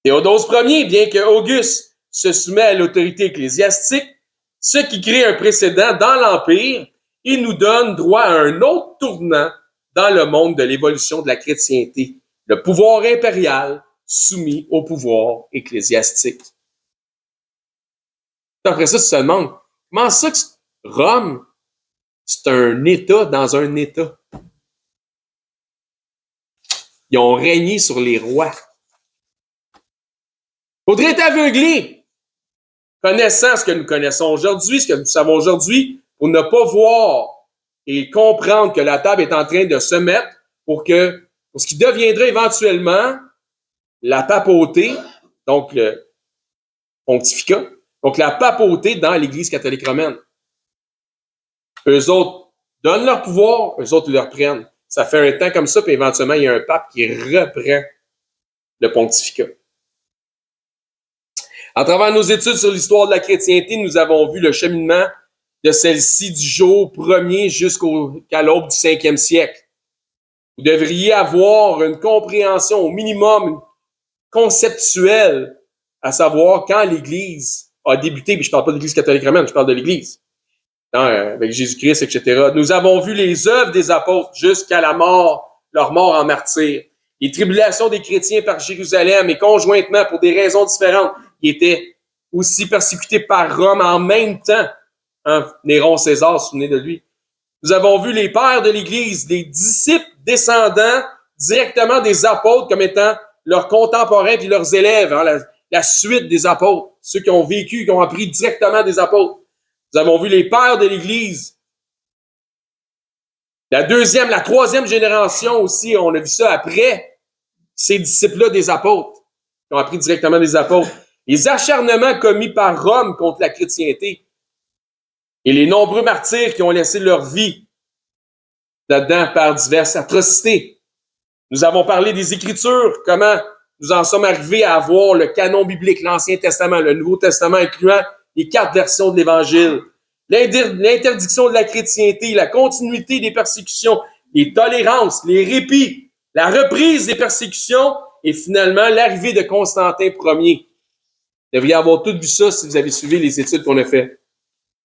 Théodose Ier, bien que Auguste se soumet à l'autorité ecclésiastique, ce qui crée un précédent dans l'Empire et nous donne droit à un autre tournant dans le monde de l'évolution de la chrétienté, le pouvoir impérial soumis au pouvoir ecclésiastique. Après ça, tu te demandes, comment ça que Rome, c'est un État dans un État? Ils ont régné sur les rois. Faudrait être aveuglé, connaissant ce que nous connaissons aujourd'hui, ce que nous savons aujourd'hui, pour ne pas voir et comprendre que la table est en train de se mettre pour ce qui deviendrait éventuellement la papauté, donc le pontificat, donc la papauté dans l'Église catholique romaine. Eux autres donnent leur pouvoir, eux autres le reprennent. Ça fait un temps comme ça, puis éventuellement, il y a un pape qui reprend le pontificat. À travers nos études sur l'histoire de la chrétienté, nous avons vu le cheminement de celle-ci du jour premier jusqu'à l'aube du 5e siècle. Vous devriez avoir une compréhension au minimum conceptuelle, à savoir quand l'Église a débuté, puis je ne parle pas de l'Église catholique romaine, je parle de l'Église, avec Jésus-Christ, etc. Nous avons vu les œuvres des apôtres jusqu'à la mort, leur mort en martyr, les tribulations des chrétiens par Jérusalem et conjointement, pour des raisons différentes, qui étaient aussi persécutés par Rome en même temps. Néron César, souvenez de lui. Nous avons vu les pères de l'Église, des disciples descendants directement des apôtres comme étant leurs contemporains puis leurs élèves, la suite des apôtres, ceux qui ont vécu, qui ont appris directement des apôtres. Nous avons vu les pères de l'Église. La deuxième, la troisième génération aussi, on a vu ça après ces disciples-là des apôtres, qui ont appris directement des apôtres. Les acharnements commis par Rome contre la chrétienté et les nombreux martyrs qui ont laissé leur vie là-dedans par diverses atrocités. Nous avons parlé des Écritures, comment nous en sommes arrivés à avoir le canon biblique, l'Ancien Testament, le Nouveau Testament, incluant les 4 versions de l'Évangile, l'interdiction de la chrétienté, la continuité des persécutions, les tolérances, les répits, la reprise des persécutions et finalement l'arrivée de Constantin Ier. Vous devriez avoir tout vu ça si vous avez suivi les études qu'on a faites.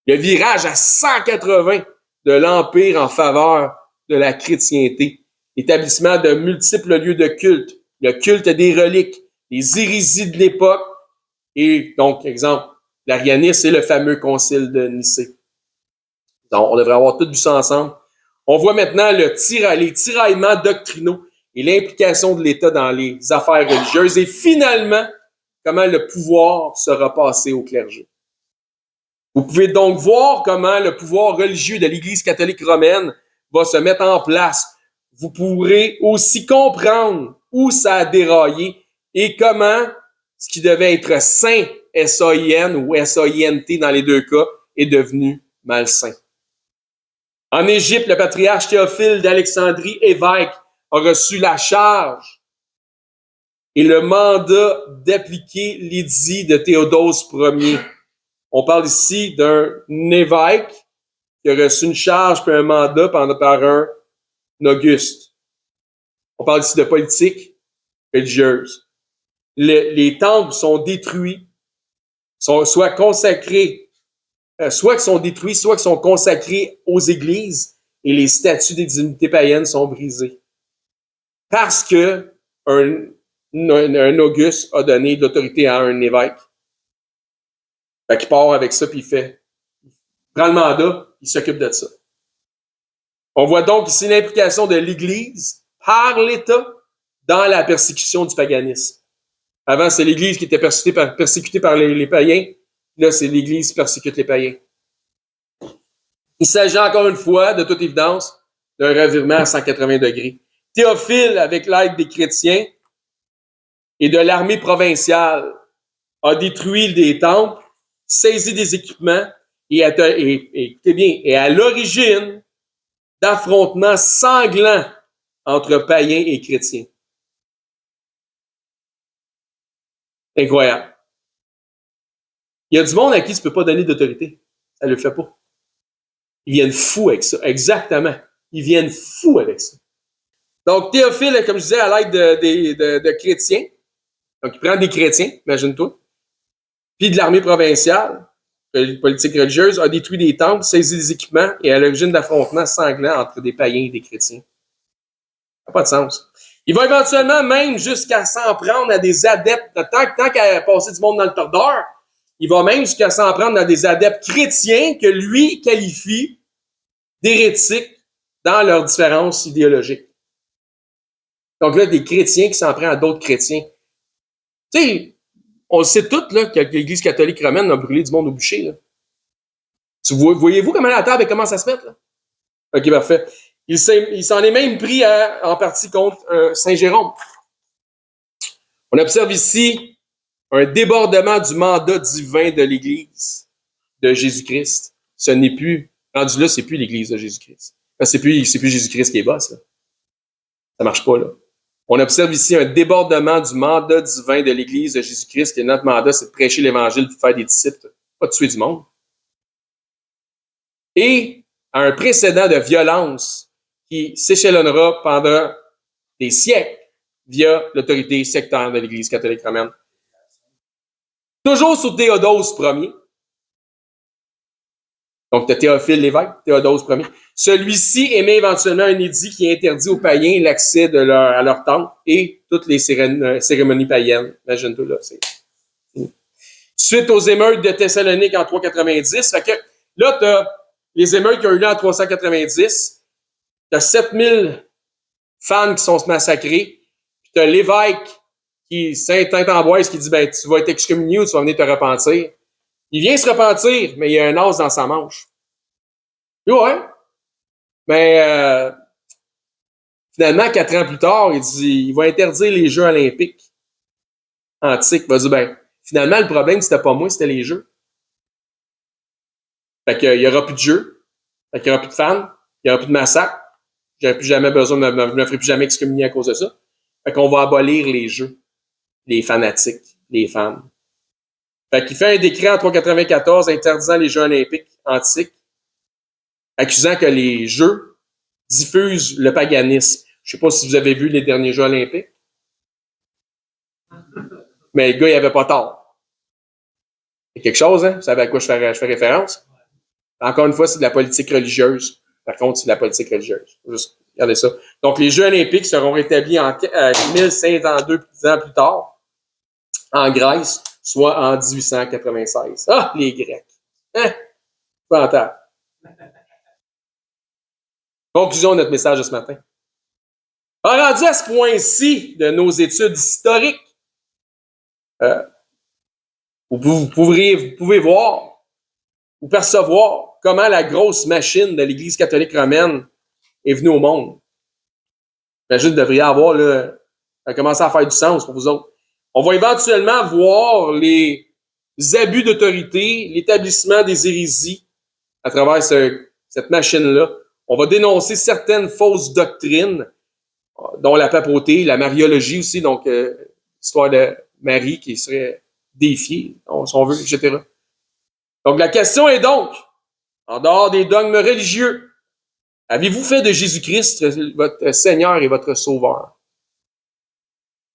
Le virage à 180 de l'Empire en faveur de la chrétienté. L'établissement de multiples lieux de culte, le culte des reliques, les hérésies de l'époque, et donc, exemple, l'arianisme et le fameux concile de Nicée. Donc, on devrait avoir tout vu ça ensemble. On voit maintenant les tiraillements doctrinaux et l'implication de l'État dans les affaires religieuses et finalement, comment le pouvoir sera passé au clergé. Vous pouvez donc voir comment le pouvoir religieux de l'Église catholique romaine va se mettre en place. Vous pourrez aussi comprendre où ça a déraillé et comment ce qui devait être saint, S-A-I-N ou S-A-I-N-T dans les deux cas, est devenu malsain. En Égypte, le patriarche Théophile d'Alexandrie, évêque, a reçu la charge et le mandat d'appliquer l'édit de Théodose Ier. On parle ici d'un évêque qui a reçu une charge puis un mandat par un Auguste. On parle ici de politique religieuse. Les temples sont détruits, soit consacrés, soit qu'ils sont détruits, soit qu'ils sont consacrés aux églises et les statues des divinités païennes sont brisées. Parce que un Auguste a donné de l'autorité à un évêque. Fait qu'il part avec ça, puis il prend le mandat, il s'occupe de ça. On voit donc ici l'implication de l'Église par l'État dans la persécution du paganisme. Avant, c'est l'Église qui était persécutée par les païens. Là, c'est l'Église qui persécute les païens. Il s'agit encore une fois, de toute évidence, d'un revirement à 180 degrés. Théophile, avec l'aide des chrétiens et de l'armée provinciale, a détruit des temples, saisi des équipements et à l'origine d'affrontements sanglants entre païens et chrétiens. Incroyable. Il y a du monde à qui tu ne peux pas donner d'autorité. Ça ne le fait pas. Ils viennent fous avec ça. Exactement. Ils viennent fous avec ça. Donc, Théophile, comme je disais, à l'aide de chrétiens. Donc, il prend des chrétiens, imagine-toi. Puis de l'armée provinciale, politique religieuse, a détruit des temples, saisi des équipements et à l'origine d'affrontements sanglants entre des païens et des chrétiens. Ça n'a pas de sens. Il va éventuellement même jusqu'à s'en prendre à des adeptes. Tant qu'à passer du monde dans le tordeur, il va même jusqu'à s'en prendre à des adeptes chrétiens que lui qualifie d'hérétiques dans leurs différences idéologiques. Donc là, des chrétiens qui s'en prennent à d'autres chrétiens. Tu sais, on le sait tous là, que l'Église catholique romaine a brûlé du monde au bûcher. Là. Voyez-vous comment la table commence à se mettre? Là? OK, parfait. Il s'en est même pris en partie contre Saint Jérôme. On observe ici un débordement du mandat divin de l'Église de Jésus-Christ. Ce n'est plus, rendu là, c'est plus l'Église de Jésus-Christ. C'est plus Jésus-Christ qui est boss. Là. Ça marche pas, là. On observe ici un débordement du mandat divin de l'Église de Jésus-Christ, que notre mandat, c'est de prêcher l'Évangile, de faire des disciples, pas de tuer du monde. Et un précédent de violence qui s'échelonnera pendant des siècles via l'autorité sectaire de l'Église catholique romaine. Toujours sous Théodose Ier. Donc, tu as Théophile l'évêque, Théodose Ier. Celui-ci émet éventuellement un édit qui interdit aux païens l'accès à leur temple et toutes les cérémonies païennes. Imagine-toi là. Suite aux émeutes de Thessalonique en 390, fait que là, tu as les émeutes qui ont eu lieu en 390, tu as 7000 fans qui sont massacrés, puis tu as l'évêque Saint-Amboise qui dit ben, tu vas être excommunié ou tu vas venir te repentir. Il vient se repentir, mais il y a un as dans sa manche. Et ouais. Mais finalement, 4 ans plus tard, il dit il va interdire les Jeux olympiques antiques. Il va dire ben, finalement, le problème, c'était pas moi, c'était les Jeux. Fait qu'il n'y aura plus de Jeux. Fait qu'il n'y aura plus de fans. Il n'y aura plus de massacres. J'aurais plus jamais besoin je me ferai plus jamais excommunier à cause de ça. Fait qu'on va abolir les jeux, les fanatiques, les femmes. Fait qu'il fait un décret en 394 interdisant les Jeux olympiques antiques, accusant que les Jeux diffusent le paganisme. Je sais pas si vous avez vu les derniers Jeux olympiques, mais le gars, il avait pas tort. C'est quelque chose, hein? Vous savez à quoi je fais référence? Encore une fois, c'est de la politique religieuse. Par contre, c'est de la politique religieuse. Juste regardez ça. Donc, les Jeux olympiques seront rétablis en 1502 ans plus tard, en Grèce, soit en 1896. Ah, les Grecs! Hein? Épouvantable. Conclusion de notre message de ce matin. Rendu à ce point-ci de nos études historiques, vous pouvez voir ou percevoir comment la grosse machine de l'Église catholique romaine est venue au monde. J'imagine que vous devriez avoir commencé à faire du sens pour vous autres. On va éventuellement voir les abus d'autorité, l'établissement des hérésies à travers cette machine-là. On va dénoncer certaines fausses doctrines, dont la papauté, la mariologie aussi, donc l'histoire de Marie qui serait défiée, si on veut, etc. Donc la question est donc, en dehors des dogmes religieux, avez-vous fait de Jésus-Christ votre Seigneur et votre Sauveur?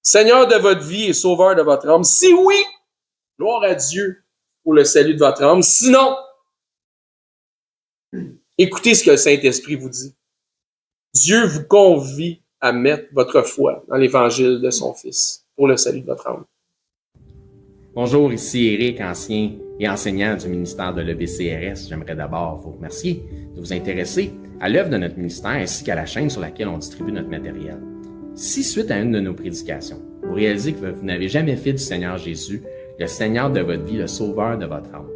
Seigneur de votre vie et Sauveur de votre âme? Si oui, gloire à Dieu pour le salut de votre âme. Sinon, écoutez ce que le Saint-Esprit vous dit. Dieu vous convie à mettre votre foi dans l'Évangile de son Fils pour le salut de votre âme. Bonjour, ici Éric, ancien et enseignant du ministère de l'EBCRS. J'aimerais d'abord vous remercier de vous intéresser à l'œuvre de notre ministère ainsi qu'à la chaîne sur laquelle on distribue notre matériel. Si, suite à une de nos prédications, vous réalisez que vous n'avez jamais fait du Seigneur Jésus le Seigneur de votre vie, le Sauveur de votre âme,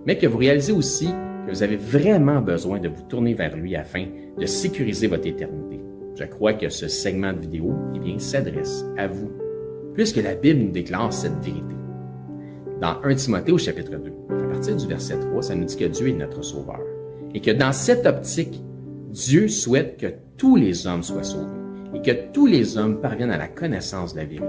mais que vous réalisez aussi que vous avez vraiment besoin de vous tourner vers lui afin de sécuriser votre éternité, je crois que ce segment de vidéo s'adresse à vous, puisque la Bible nous déclare cette vérité. Dans 1 Timothée au chapitre 2, à partir du verset 3, ça nous dit que Dieu est notre Sauveur et que dans cette optique, Dieu souhaite que tous les hommes soient sauvés et que tous les hommes parviennent à la connaissance de la vérité.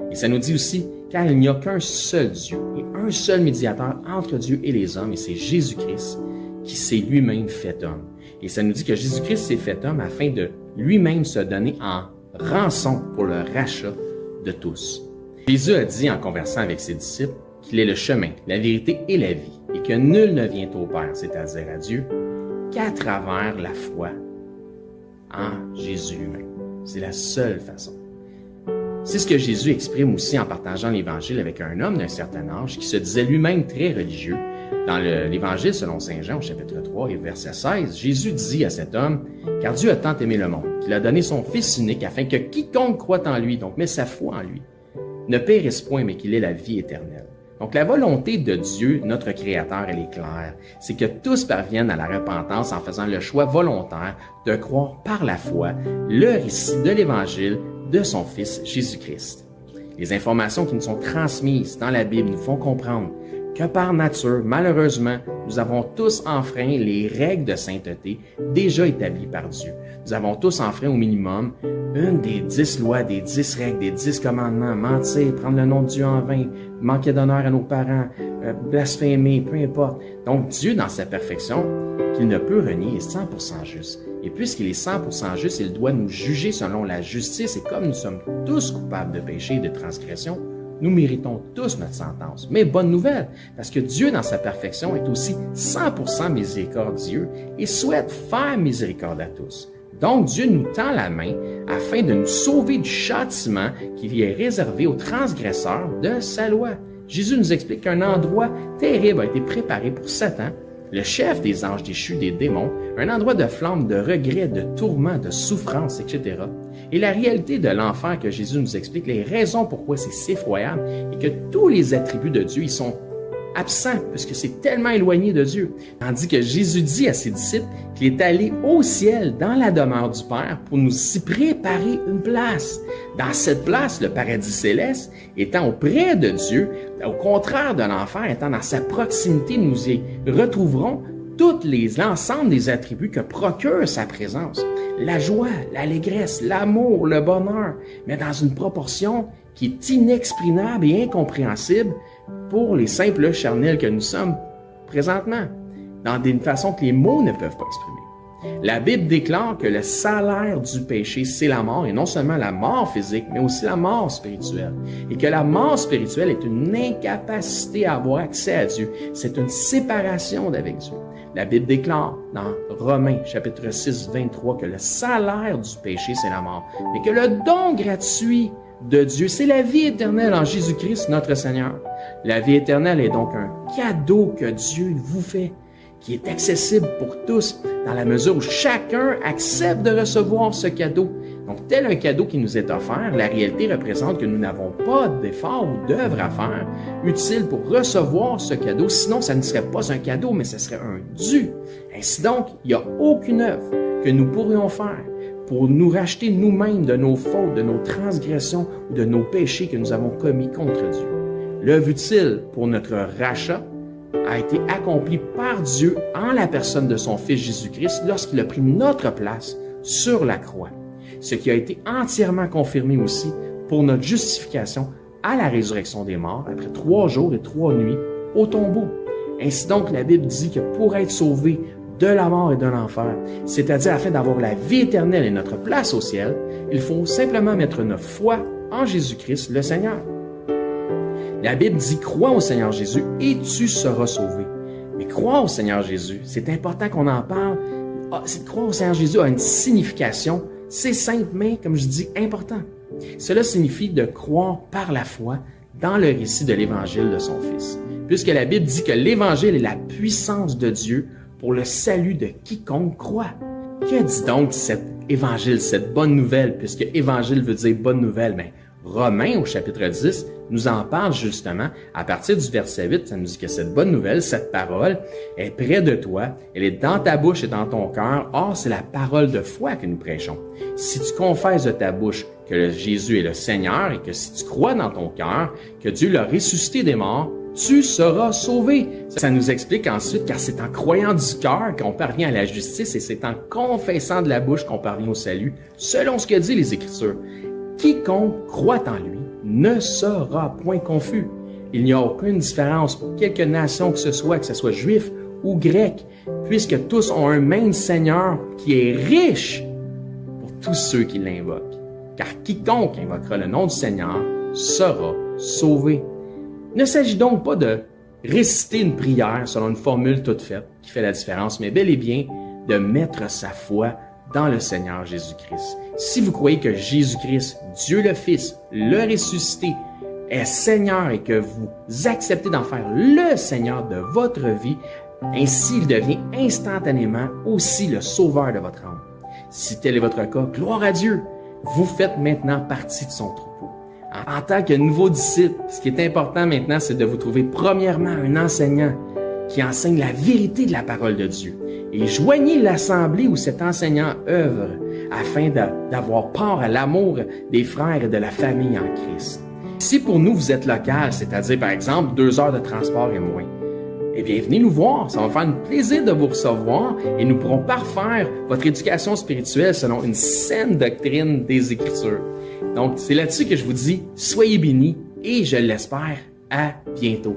Et ça nous dit aussi, car il n'y a qu'un seul Dieu et un seul médiateur entre Dieu et les hommes, et c'est Jésus-Christ qui s'est lui-même fait homme. Et ça nous dit que Jésus-Christ s'est fait homme afin de lui-même se donner en rançon pour le rachat de tous. Jésus a dit en conversant avec ses disciples qu'il est le chemin, la vérité et la vie, et que nul ne vient au Père, c'est-à-dire à Dieu, qu'à travers la foi en Jésus lui-même. C'est la seule façon. C'est ce que Jésus exprime aussi en partageant l'Évangile avec un homme d'un certain âge qui se disait lui-même très religieux. Dans l'Évangile selon Saint Jean, au chapitre 3 et verset 16, Jésus dit à cet homme, « Car Dieu a tant aimé le monde, qu'il a donné son Fils unique, afin que quiconque croit en lui, donc met sa foi en lui, ne périsse point, mais qu'il ait la vie éternelle. » Donc la volonté de Dieu, notre Créateur, elle est claire. C'est que tous parviennent à la repentance en faisant le choix volontaire de croire par la foi le récit de l'Évangile de son Fils Jésus-Christ. Les informations qui nous sont transmises dans la Bible nous font comprendre que par nature, malheureusement, nous avons tous enfreint les règles de sainteté déjà établies par Dieu. Nous avons tous enfreint au minimum une des 10 lois, des 10 règles, des 10 commandements, mentir, prendre le nom de Dieu en vain, manquer d'honneur à nos parents, blasphémer, peu importe. Donc Dieu, dans sa perfection, qu'il ne peut renier, est 100% juste. Et puisqu'il est 100% juste, il doit nous juger selon la justice. Et comme nous sommes tous coupables de péché et de transgression, nous méritons tous notre sentence. Mais bonne nouvelle, parce que Dieu, dans sa perfection, est aussi 100% miséricordieux et souhaite faire miséricorde à tous. Donc, Dieu nous tend la main afin de nous sauver du châtiment qui est réservé aux transgresseurs de sa loi. Jésus nous explique qu'un endroit terrible a été préparé pour Satan, le chef des anges déchus, des démons, un endroit de flamme, de regret, de tourment, de souffrance, etc. Et la réalité de l'enfer que Jésus nous explique, les raisons pourquoi c'est si effroyable, et que tous les attributs de Dieu, ils sont absents, puisque c'est tellement éloigné de Dieu. Tandis que Jésus dit à ses disciples qu'il est allé au ciel, dans la demeure du Père, pour nous y préparer une place. Dans cette place, le paradis céleste, étant auprès de Dieu, au contraire de l'enfer, étant dans sa proximité, nous y retrouverons l'ensemble des attributs que procure sa présence. La joie, l'allégresse, l'amour, le bonheur, mais dans une proportion qui est inexprimable et incompréhensible pour les simples charnels que nous sommes présentement, dans une façon que les mots ne peuvent pas exprimer. La Bible déclare que le salaire du péché, c'est la mort, et non seulement la mort physique, mais aussi la mort spirituelle. Et que la mort spirituelle est une incapacité à avoir accès à Dieu. C'est une séparation d'avec Dieu. La Bible déclare dans Romains, chapitre 6, 23, que le salaire du péché, c'est la mort, mais que le don gratuit de Dieu, c'est la vie éternelle en Jésus-Christ, notre Seigneur. La vie éternelle est donc un cadeau que Dieu vous fait, qui est accessible pour tous, dans la mesure où chacun accepte de recevoir ce cadeau. Donc, tel un cadeau qui nous est offert, la réalité représente que nous n'avons pas d'effort ou d'œuvre à faire utile pour recevoir ce cadeau. Sinon, ça ne serait pas un cadeau, mais ce serait un dû. Ainsi donc, il n'y a aucune œuvre que nous pourrions faire pour nous racheter nous-mêmes de nos fautes, de nos transgressions ou de nos péchés que nous avons commis contre Dieu. L'œuvre utile pour notre rachat a été accompli par Dieu en la personne de son Fils Jésus-Christ lorsqu'il a pris notre place sur la croix. Ce qui a été entièrement confirmé aussi pour notre justification à la résurrection des morts après 3 jours et 3 nuits au tombeau. Ainsi donc, la Bible dit que pour être sauvé de la mort et de l'enfer, c'est-à-dire afin d'avoir la vie éternelle et notre place au ciel, il faut simplement mettre notre foi en Jésus-Christ, le Seigneur. La Bible dit « Crois au Seigneur Jésus et tu seras sauvé ». Mais croire au Seigneur Jésus, c'est important qu'on en parle. Croire au Seigneur Jésus a une signification, c'est simple, mais comme je dis, important. Cela signifie de croire par la foi dans le récit de l'Évangile de son Fils. Puisque la Bible dit que l'Évangile est la puissance de Dieu pour le salut de quiconque croit. Que dit donc cet Évangile, cette bonne nouvelle, puisque Évangile veut dire bonne nouvelle, mais Romains, au chapitre 10, nous en parle justement. À partir du verset 8, ça nous dit que cette bonne nouvelle, cette parole, est près de toi, elle est dans ta bouche et dans ton cœur. Or, c'est la parole de foi que nous prêchons. Si tu confesses de ta bouche que Jésus est le Seigneur et que si tu crois dans ton cœur que Dieu l'a ressuscité des morts, tu seras sauvé. Ça nous explique ensuite, car c'est en croyant du cœur qu'on parvient à la justice et c'est en confessant de la bouche qu'on parvient au salut, selon ce que dit les Écritures. Quiconque croit en lui ne sera point confus. Il n'y a aucune différence pour quelque nation que ce soit juif ou grec, puisque tous ont un même Seigneur qui est riche pour tous ceux qui l'invoquent. Car quiconque invoquera le nom du Seigneur sera sauvé. Il ne s'agit donc pas de réciter une prière selon une formule toute faite qui fait la différence, mais bel et bien de mettre sa foi dans le Seigneur Jésus-Christ. Si vous croyez que Jésus-Christ, Dieu le Fils, le ressuscité, est Seigneur et que vous acceptez d'en faire le Seigneur de votre vie, ainsi il devient instantanément aussi le sauveur de votre âme. Si tel est votre cas, gloire à Dieu, vous faites maintenant partie de son troupeau. En tant que nouveau disciple, ce qui est important maintenant, c'est de vous trouver premièrement un enseignant qui enseigne la vérité de la parole de Dieu. Et joignez l'assemblée où cet enseignant œuvre afin d'avoir part à l'amour des frères et de la famille en Christ. Si pour nous vous êtes local, c'est-à-dire par exemple 2 heures de transport et moins, eh bien venez nous voir, ça va me faire un plaisir de vous recevoir et nous pourrons parfaire votre éducation spirituelle selon une saine doctrine des Écritures. Donc c'est là-dessus que je vous dis, soyez bénis et je l'espère, à bientôt.